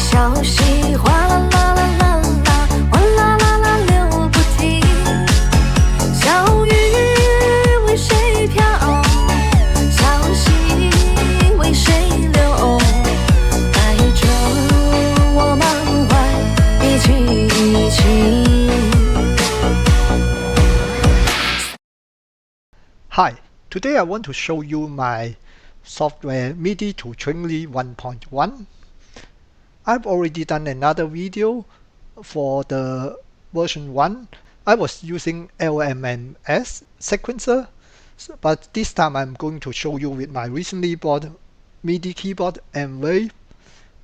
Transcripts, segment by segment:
消息哗啦啦啦啦啦，哗啦啦啦流不停。小雨为谁飘？小溪为谁流？带着我满怀一起。Hi, today I want to show you my software MIDI to Twinkly 1.1. I've already done another video for the version 1. I was using LMMS sequencer, but this time I'm going to show you with my recently bought MIDI keyboard M-VAVE.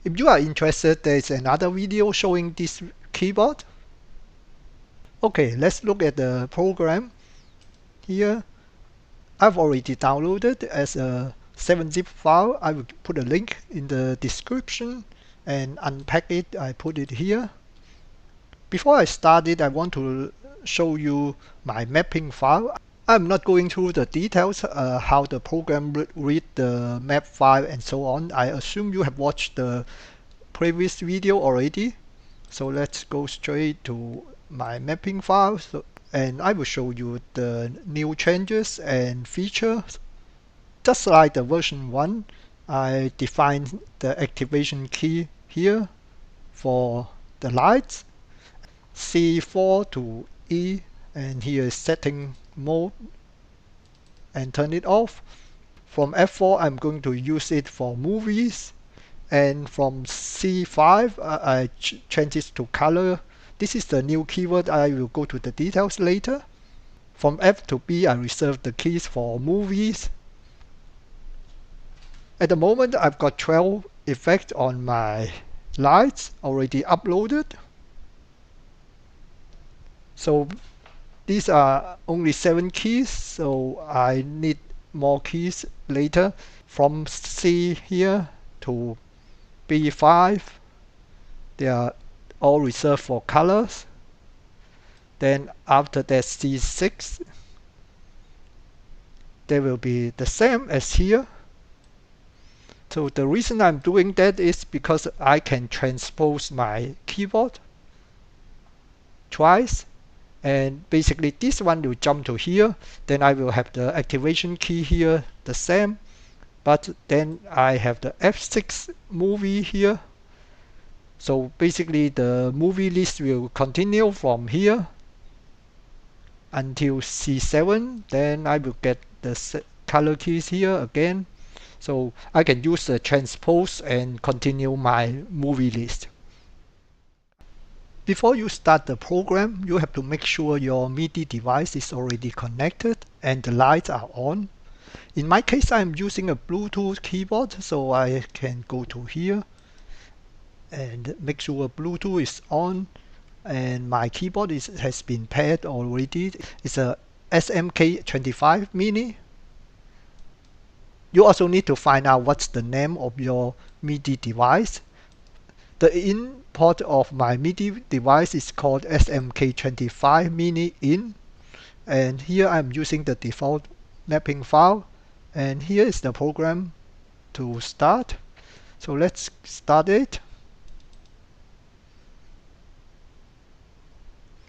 If you are interested, there's another video showing this keyboard. Okay, let's look at the program. Here I've already downloaded as a 7-zip file. I will put a link in the description and unpack it. I put it here. Before I start it, I want to show you my mapping file. I'm not going through the details how the program read the map file and so on. I assume you have watched the previous video already. So let's go straight to my mapping file. And I will show you the new changes and features. Just like the version 1, I defined the activation key here for the lights, C4 to E, and here is setting mode and turn it off. From F4 I'm going to use it for movies, and from C5 I change it to color. This is the new keyword. I will go to the details later. From F to B, I reserve the keys for movies. At the moment, I've got 12 effects on my lights already uploaded. So these are only 7 keys, so I need more keys later. From C here to B5, they are all reserved for colors. Then after that C6, they will be the same as here. So the reason I'm doing that is because I can transpose my keyboard twice, and basically this one will jump to here. Then I will have the activation key here the same, but then I have the F6 movie here. So basically the movie list will continue from here until C7. Then I will get the color keys here again. So I can use the transpose and continue my movie list. Before you start the program, you have to make sure your MIDI device is already connected and the lights are on. In my case, I'm using a Bluetooth keyboard, so I can go to here and make sure Bluetooth is on, and my keyboard has been paired already. It's a SMK25 Mini. You also need to find out what's the name of your MIDI device. The in port of my MIDI device is called SMK25 Mini in, and here I'm using the default mapping file, and here is the program to start. So let's start it.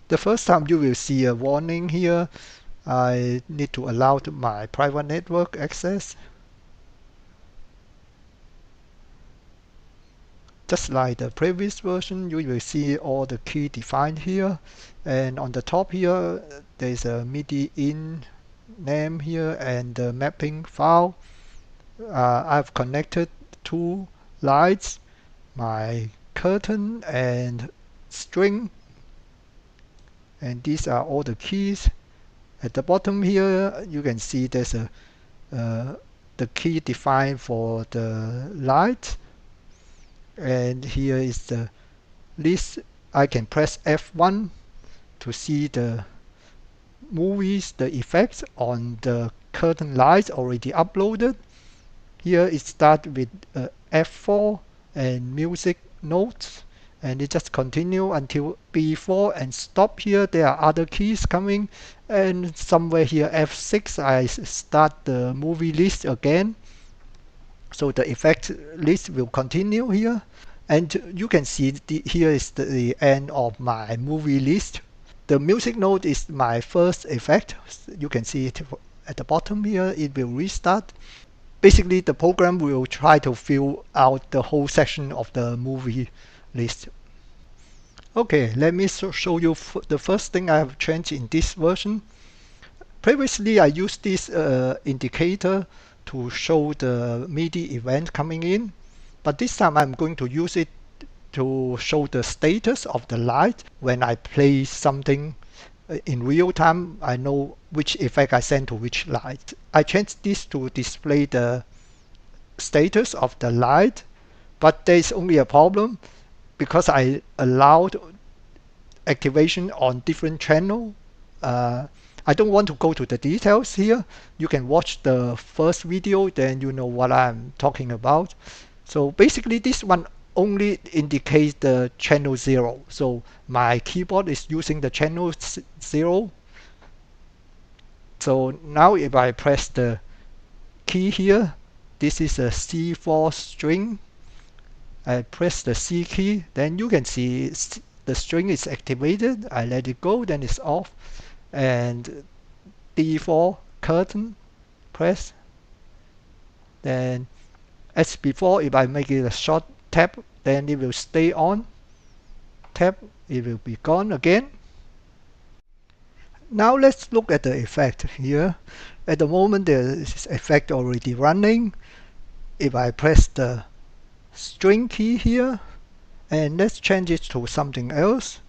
The first time you will see a warning here. I need to allow my private network access. Just like the previous version, you will see all the key defined here. And on the top here, there's a MIDI in name here and the mapping file. I've connected 2 lights, my curtain and string. And these are all the keys. At the bottom here, you can see there's the key defined for the light. And here is the list. I can press F1 to see the movies, the effects on the curtain lights already uploaded. Here it starts with F4 and music notes, and it just continue until B4 and stop here. There are other keys coming, and somewhere here F6 I start the movie list again. So the effect list will continue here. And you can see here is the end of my movie list. The music note is my first effect. You can see it at the bottom here. It will restart. Basically, the program will try to fill out the whole section of the movie list. Okay, let me show you the first thing I have changed in this version. Previously, I used this indicator to show the MIDI event coming in, but this time I'm going to use it to show the status of the light. When I play something in real time, I know which effect I send to which light. I changed this to display the status of the light, but there's only a problem because I allowed activation on different channel. I don't want to go to the details here. You can watch the first video, then you know what I'm talking about. So basically this one only indicates the channel 0. So my keyboard is using the channel 0. So now if I press the key here, this is a C4 string. I press the C key, then you can see the string is activated. I let it go, then it's off. And D4 curtain, press. Then as before, if I make it a short tap, then it will stay on. Tap, it will be gone again. Now let's look at the effect here. At the moment there is effect already running. If I press the string key here, and let's change it to something else.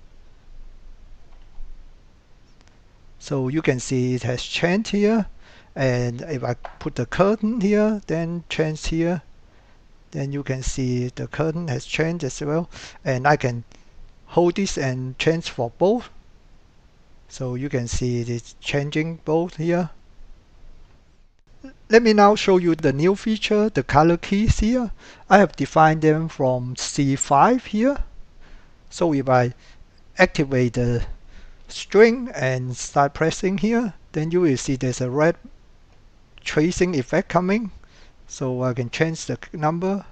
So you can see it has changed here. And if I put the curtain here, then change here, then you can see the curtain has changed as well. And I can hold this and change for both. So you can see it is changing both here. Let me now show you the new feature, the color keys here. I have defined them from C5 here. So if I activate the string and start pressing here, then you will see there's a red tracing effect coming. So I can change the number.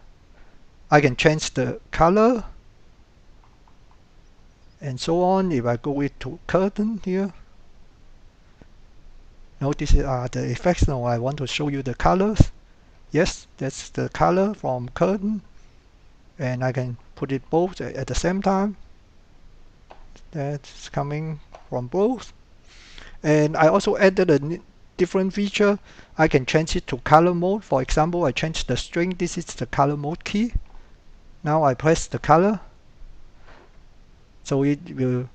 I can change the color and so on. If I go to curtain here, notice the effects. Now I want to show you the colors. Yes, that's the color from curtain, and I can put it both at the same time. That's coming from both. And I also added a different feature. I can change it to color mode. For example, I change the string. This is the color mode key. Now I press the color, so it will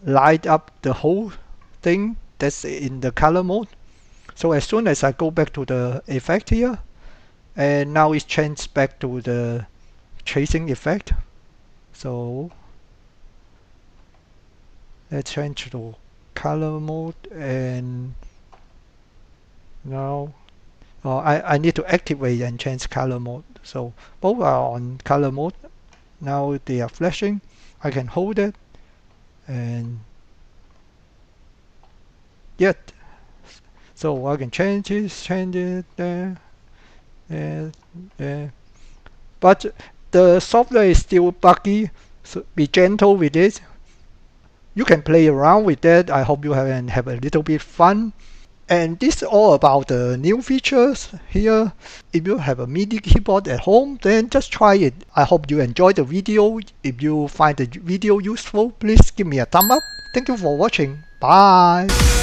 light up the whole thing that's in the color mode. So as soon as I go back to the effect here, and now it's changed back to the tracing effect. So let's change to color mode, and now I need to activate and change color mode. So both are on color mode. Now they are flashing. I can hold it and yet. So I can change it there, there. But the software is still buggy, so be gentle with it. You can play around with that. I hope you have a little bit fun. And this is all about the new features here. If you have a MIDI keyboard at home, then just try it. I hope you enjoyed the video. If you find the video useful, please give me a thumb up. Thank you for watching. Bye.